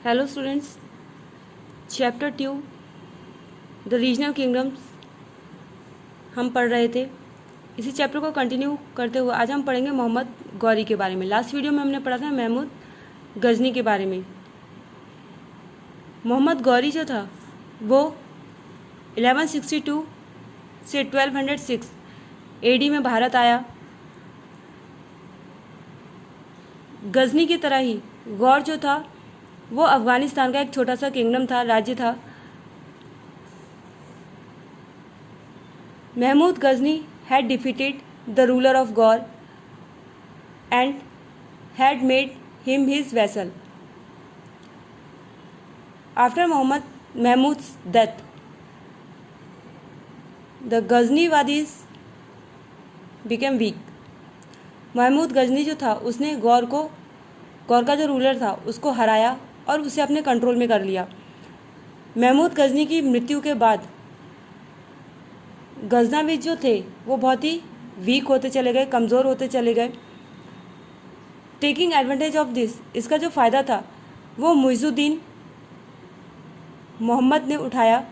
Hello students, chapter 2 the regional kingdoms हम पढ़ रहे थे। इसी चैप्टर को कंटिन्यू करते हुए आज हम पढ़ेंगे मोहम्मद गौरी के बारे में। लास्ट वीडियो में हमने पढ़ा था महमूद गजनी के बारे में। मोहम्मद गौरी जो था वो 1162 से 1206 एडी में भारत आया। गजनी की तरह ही गौर जो था वो अफ़गानिस्तान का एक छोटा सा किंगडम था, राज्य था। Mahmood Ghazni had defeated the ruler of Gaur and had made him his vassal. After Mahmud's death, the Ghaznewidis became weak. Mahmood Ghazni जो था उसने गौर का जो रूलर था उसको हराया और उसे अपने कंट्रोल में कर लिया। महमूद गजनी की मृत्यु के बाद गजनाविद जो थे वो बहुत ही वीक होते चले गए, कमज़ोर होते चले गए। टेकिंग एडवांटेज ऑफ दिस, इसका जो फ़ायदा था वो मुइज़ुद्दीन मोहम्मद ने उठाया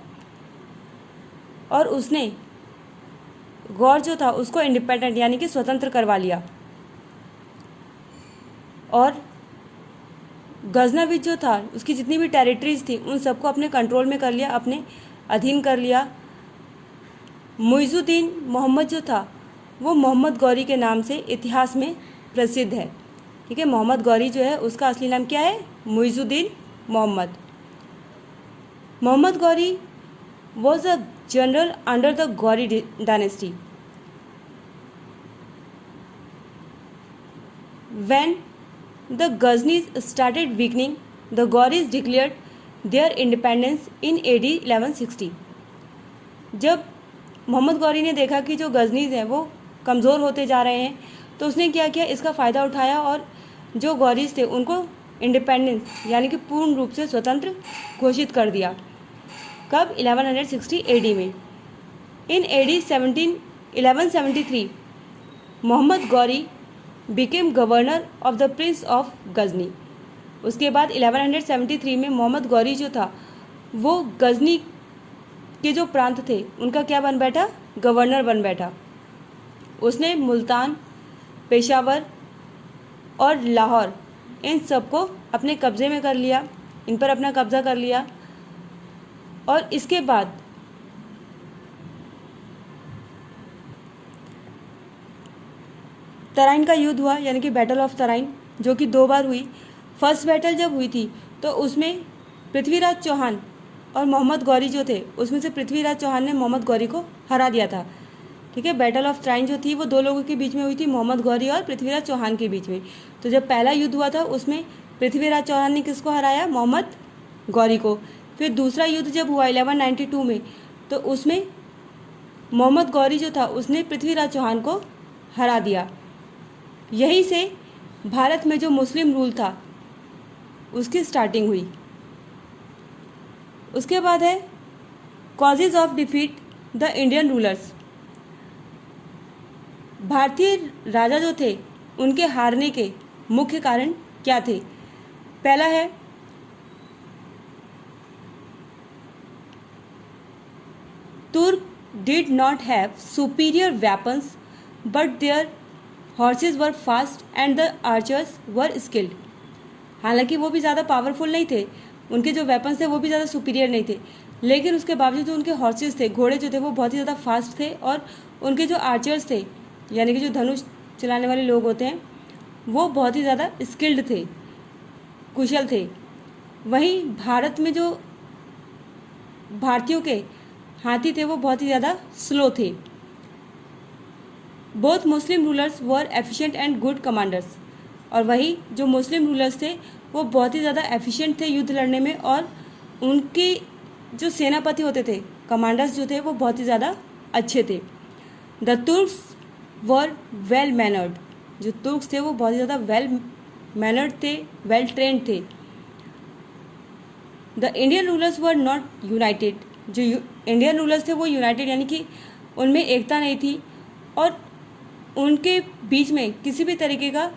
और उसने गौर जो था उसको इंडिपेंडेंट यानी कि स्वतंत्र करवा लिया और गजनाविद जो था उसकी जितनी भी टेरिटरीज थी उन सबको अपने कंट्रोल में कर लिया, अपने अधीन कर लिया। मुइज़ुद्दीन मोहम्मद जो था वो मोहम्मद गौरी के नाम से इतिहास में प्रसिद्ध है। ठीक है, मोहम्मद गौरी जो है उसका असली नाम क्या है? Muizuddin Mohammad. Mohammad Ghori was a general under the Ghori dynasty. When the Ghaznavis started weakening, the Gauris declared their independence in AD 1160. जब मोहम्मद गौरी ने देखा कि जो गजनीज हैं वो कमज़ोर होते जा रहे हैं तो उसने क्या किया, इसका फ़ायदा उठाया और जो गौरीज थे उनको इंडिपेंडेंस यानी कि पूर्ण रूप से स्वतंत्र घोषित कर दिया। कब? 1160 एडी में। In AD 1173 Mohammad Ghori became governor of the prince of Ghazni. उसके बाद 1173 में मोहम्मद गौरी जो था वो गजनी के जो प्रांत थे उनका क्या बन बैठा? गवर्नर बन बैठा। उसने मुल्तान, पेशावर और लाहौर इन सबको अपने कब्ज़े में कर लिया, इन पर अपना कब्ज़ा कर लिया। और इसके बाद तराइन का युद्ध हुआ यानी कि बैटल ऑफ तराइन, जो कि 2 बार हुई। फर्स्ट बैटल जब हुई थी तो उसमें पृथ्वीराज चौहान और मोहम्मद गौरी जो थे उसमें से पृथ्वीराज चौहान ने मोहम्मद गौरी को हरा दिया था। ठीक है, बैटल ऑफ तराइन जो थी वो 2 लोगों के बीच में हुई थी, मोहम्मद गौरी और पृथ्वीराज चौहान के बीच में। तो जब पहला युद्ध हुआ था उसमें पृथ्वीराज चौहान ने किसको हराया? मोहम्मद गौरी को। फिर दूसरा युद्ध जब हुआ 1192 में तो उसमें मोहम्मद गौरी जो था उसने पृथ्वीराज चौहान को हरा दिया। यहीं से भारत में जो मुस्लिम रूल था उसकी स्टार्टिंग हुई। उसके बाद है causes of defeat the Indian rulers. भारतीय राजा जो थे उनके हारने के मुख्य कारण क्या थे? पहला है तुर्क did not have superior weapons but there horses were fast and the archers were skilled. हालांकि वो भी ज़्यादा पावरफुल नहीं थे, उनके जो वेपन्स थे वो भी ज़्यादा सुपीरियर नहीं थे, लेकिन उसके बावजूद जो उनके हॉर्सेस थे, घोड़े जो थे वो बहुत ही ज़्यादा फास्ट थे और उनके जो आर्चर्स थे यानी कि जो धनुष चलाने वाले लोग होते हैं वो बहुत ही ज़्यादा स्किल्ड थे, कुशल थे। वहीं भारत में जो भारतीयों के हाथी थे वो बहुत ही ज़्यादा स्लो थे। Both Muslim rulers were efficient and good commanders. और वही जो मुस्लिम रूलर्स थे वो बहुत ही ज़्यादा एफिशिएंट थे युद्ध लड़ने में और उनके जो सेनापति होते थे, कमांडर्स जो थे वो बहुत ही ज़्यादा अच्छे थे। The Turks were well mannered. जो तुर्क्स थे वो बहुत ही ज़्यादा वेल मैनर्ड थे, वेल ट्रेंड थे। The Indian rulers were not United. जो इंडियन रूलर्स थे वो यूनाइटेड यानी कि उनमें एकता नहीं थी और उनके बीच में किसी भी तरीके का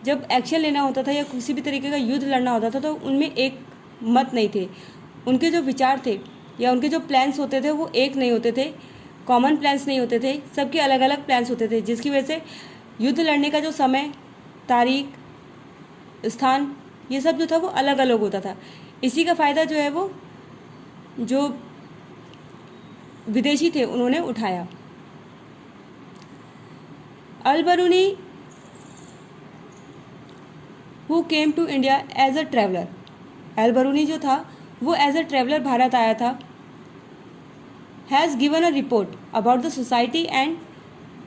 जब एक्शन लेना होता था या किसी भी तरीके का युद्ध लड़ना होता था तो उनमें एक मत नहीं थे, उनके जो विचार थे या उनके जो प्लान्स होते थे वो एक नहीं होते थे, कॉमन प्लान्स नहीं होते थे, सबके अलग अलग प्लान्स होते थे, जिसकी वजह से युद्ध लड़ने का जो समय, तारीख, स्थान, ये सब जो था वो अलग अलग होता था। इसी का फ़ायदा जो है वो जो विदेशी थे उन्होंने उठाया। Al-Biruni who came to India as a traveller, Al-Biruni जो था वो एज अ ट्रैवलर भारत आया था। Has given a report about the society and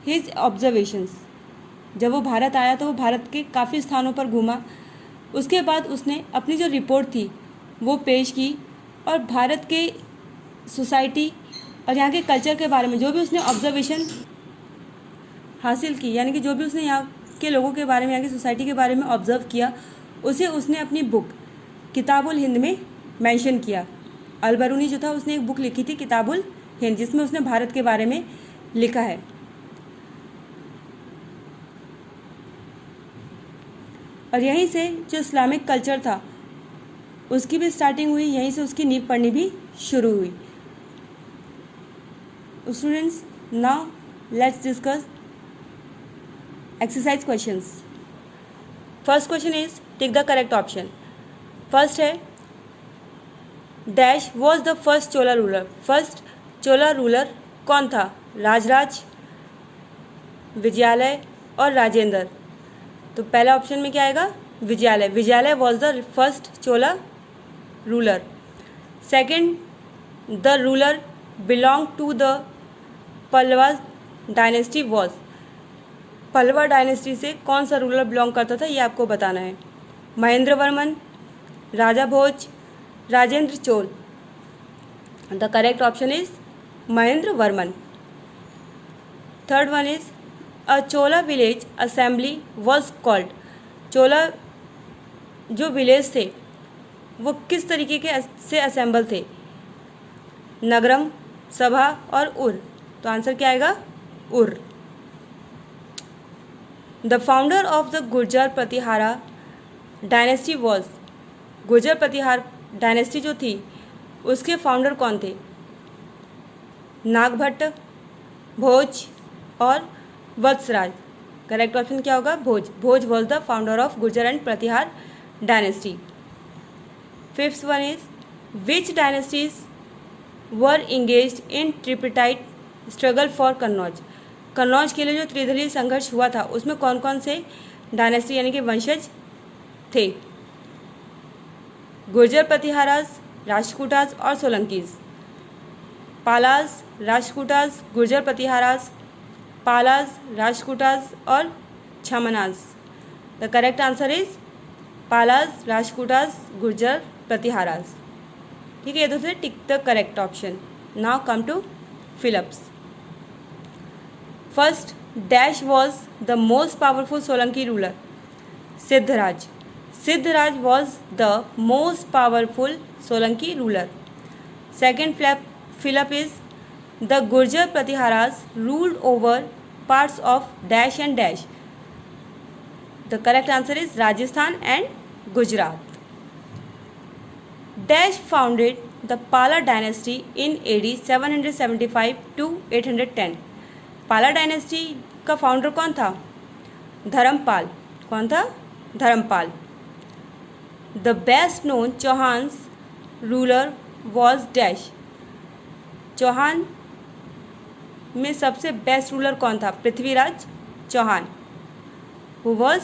his observations, जब वो भारत आया तो वो भारत के काफ़ी स्थानों पर घूमा, उसके बाद उसने अपनी जो रिपोर्ट थी वो पेश की और भारत के सोसाइटी और यहाँ के कल्चर के बारे में जो भी उसने ऑब्जर्वेशन हासिल की, यानी कि जो भी उसने यहाँ के लोगों के बारे में, यहाँ की सोसाइटी के बारे में ऑब्जर्व किया, उसे उसने अपनी बुक किताबुल हिंद में मेंशन किया। अल-बरूनी जो था उसने एक बुक लिखी थी किताबुल हिंद, जिसमें उसने भारत के बारे में लिखा है। और यहीं से जो इस्लामिक कल्चर था उसकी भी स्टार्टिंग हुई, यहीं से उसकी नींव पड़नी भी शुरू हुई। Students, now let's discuss exercise questions. First question is tick the correct option. First है dash was the first Chola ruler, first Chola ruler कौन था? राजराज, विजयालय और राजेंद्र। तो पहला ऑप्शन में क्या आएगा? Vijayalaya, Vijayalaya was the first Chola ruler. Second, the ruler belong to the Pallava dynasty was, Pallava dynasty से कौन सा रूलर बिलोंग करता था ये आपको बताना है। Mahendra Varman, Raja Bhoj, Rajendra Chola. The correct option is Mahendra Varman. Third one is a Chola village assembly was called, Chola जो विलेज थे वो किस तरीके के से असेंबल थे? नगरम, सभा और उर। तो आंसर क्या आएगा? उर। The founder of the Gurjara Pratihara dynasty was, Gurjara Pratihara dynasty जो थी उसके फाउंडर कौन थे? नागभट्ट, भोज और वत्सराज। करेक्ट ऑप्शन क्या होगा? Bhoj. Bhoj was the founder of Gurjara and Pratihara dynasty. Fifth one is which dynasties were engaged in tripartite struggle for Kannauj, Kannauj के लिए जो त्रिदलीय संघर्ष हुआ था उसमें कौन कौन से डायनेस्टी यानी कि वंशज थे? गुर्जर प्रतिहाराज, राष्ट्रकूटाज और सोलंकीज। पालाज, राष्ट्रकूटाज, गुर्जर प्रतिहाराज, पालाज, राष्ट्रकूटाज और छमनाज। The correct answer is Palas, Rashtrakutas, Gurjara Pratiharas. ठीक है, ये दूसरे tick the correct option. Now come to fill-ups. First, dash was the most powerful Solanki ruler? Siddharaj, Siddharaj was the most powerful Solanki ruler. Second fill-up is the Gurjara Pratiharas ruled over parts of dash and dash. The correct answer is Rajasthan and Gujarat. Dash founded the Pala dynasty in AD 775 to 810। पाला dynasty का founder कौन था? धर्मपाल। कौन था? Dharmapal. The best known Chauhans ruler was dash, Chauhan में सबसे best ruler कौन था? Prithviraj Chauhan. Who was?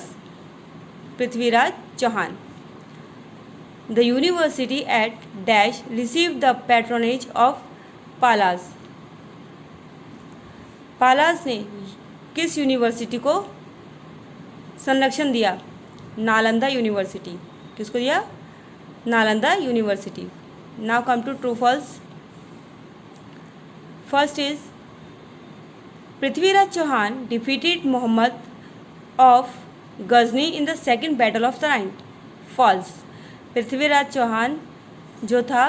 Prithviraj Chauhan. The university at dash receive the patronage of Palas, Palas ने किस यूनिवर्सिटी को संरक्षण दिया? नालंदा यूनिवर्सिटी। किसको दिया? Nalanda university. Now come to true false. First is Prithviraj Chauhan defeated Mohammad of Ghazni in the second battle of Tarain. False. Prithviraj Chauhan जो था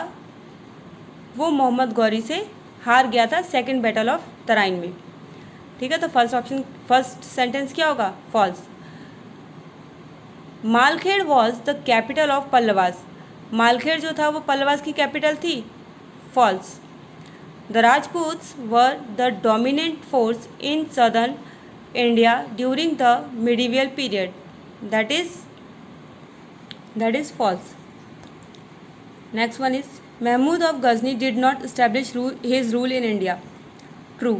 वो मोहम्मद गौरी से हार गया था सेकेंड बैटल ऑफ तराइन में। ठीक है, तो फर्स्ट ऑप्शन, फर्स्ट सेंटेंस क्या होगा? False. Malkhed was the capital of Pallavas, Malkhed जो था वो पल्लवास की कैपिटल थी? False. The Rajputs were the dominant force in southern India during the medieval period, that is false. Next one is Mahmud of Ghazni did not establish his rule in India, true.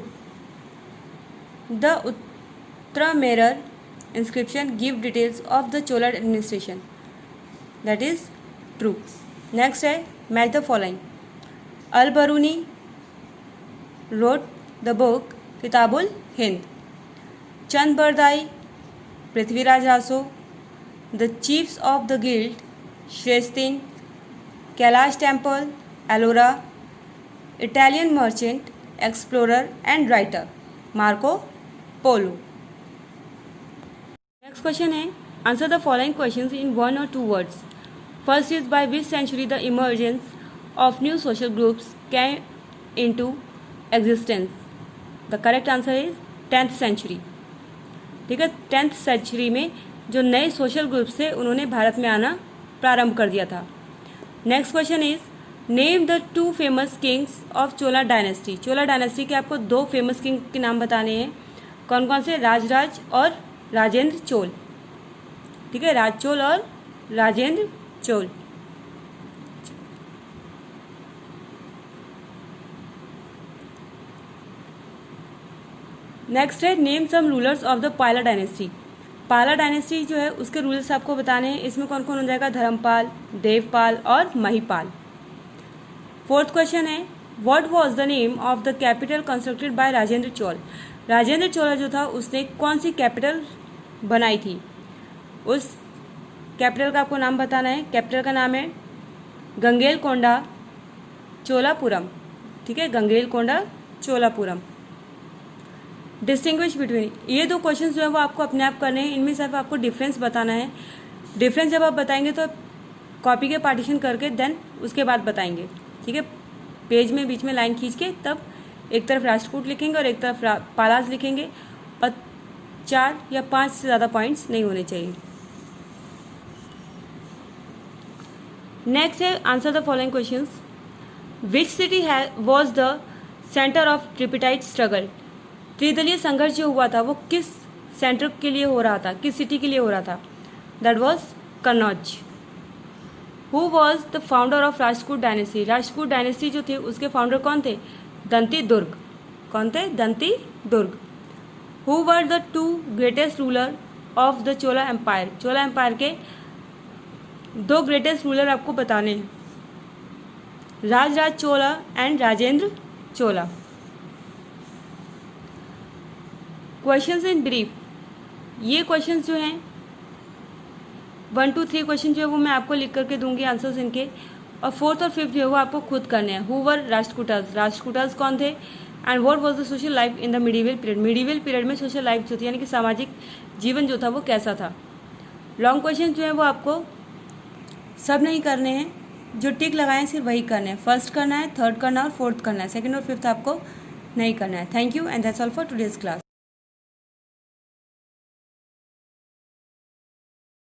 The Uttaramerur inscription give details of the Chola administration, that is true. Next है match the following. Al-Biruni wrote the book Kitabul Hind. Chand Bardai, Prithviraj Raso, the chiefs of the guild Shresthin, Kailash Temple, Ellora, Italian merchant, explorer and writer Marco Polo. Next question है answer the following questions in 1 or 2 words. First is by which century the emergence of new social groups came into existence. The correct answer is 10th century. ठीक है, 10th century में जो नए social groups थे उन्होंने भारत में आना प्रारंभ कर दिया था. Next question is name the 2 famous Kings of Chola dynasty. Chola dynasty के आपको 2 फेमस किंग के नाम बताने हैं. कौन कौन से? राजराज और राजेंद्र चोल. ठीक है, राज चोल और राजेंद्र चोल. नेक्स्ट है name some rulers of the Pala dynasty. Pala dynasty जो है उसके रूलर्स आपको बताने हैं. इसमें कौन कौन हो जाएगा? धर्मपाल, देवपाल और महिपाल. फोर्थ क्वेश्चन है what was the name of the capital constructed by Rajendra Chola. Rajendra Chola जो था उसने कौन सी कैपिटल बनाई थी? उस कैपिटल का आपको नाम बताना है. कैपिटल का नाम है गंगेलकोंडा चोलापुरम. ठीक है, गंगेलकोंडा चोलापुरम. डिस्टिंग्विश बिटवीन, ये 2 क्वेश्चन जो है वो आपको अपने आप करने हैं. इनमें सिर्फ आपको डिफरेंस बताना है. डिफरेंस जब आप बताएंगे तो कॉपी के पार्टीशन करके देन उसके बाद बताएंगे. ठीक है, पेज में बीच में लाइन खींच के तब एक तरफ राष्ट्रकूट लिखेंगे और एक तरफ पालाज लिखेंगे और 4 या 5 से ज़्यादा पॉइंट्स नहीं होने चाहिए. नेक्स्ट है answer the following questions. Which city was the centre of tripartite struggle. त्रिदलीय संघर्ष जो हुआ था वो किस सेंटर के लिए हो रहा था, किस सिटी के लिए हो रहा था? That was Kannauj. Who was the founder of Rajput dynasty. Rajput dynasty जो थे उसके फाउंडर कौन थे? दंती दुर्ग. कौन थे? Danti Durg. Who were the 2 greatest ruler of the Chola empire. Chola empire के 2 ग्रेटेस्ट रूलर आपको बताने हैं. Rajaraja Chola and Rajendra Chola. Questions in brief, ये क्वेश्चंस जो हैं 1 to 3 क्वेश्चन जो है वो मैं आपको लिख करके दूंगी आंसर्स इनके, और 4th और 5th जो है वो आपको खुद करने हैं. Who were राष्ट्रकूटर्स. राष्ट्रकूटर्स कौन थे? And what was the social life in the medieval period. Medieval period में सोशल लाइफ जो थी यानी कि सामाजिक जीवन जो था वो कैसा था. लॉन्ग क्वेश्चन जो है वो आपको सब नहीं करने हैं. जो टिक लगाएं सिर्फ वही करने हैं. फर्स्ट करना है, थर्ड करना है और 4th करना है. 2nd और 5th आपको नहीं करना है. Thank you and that's all for today's class.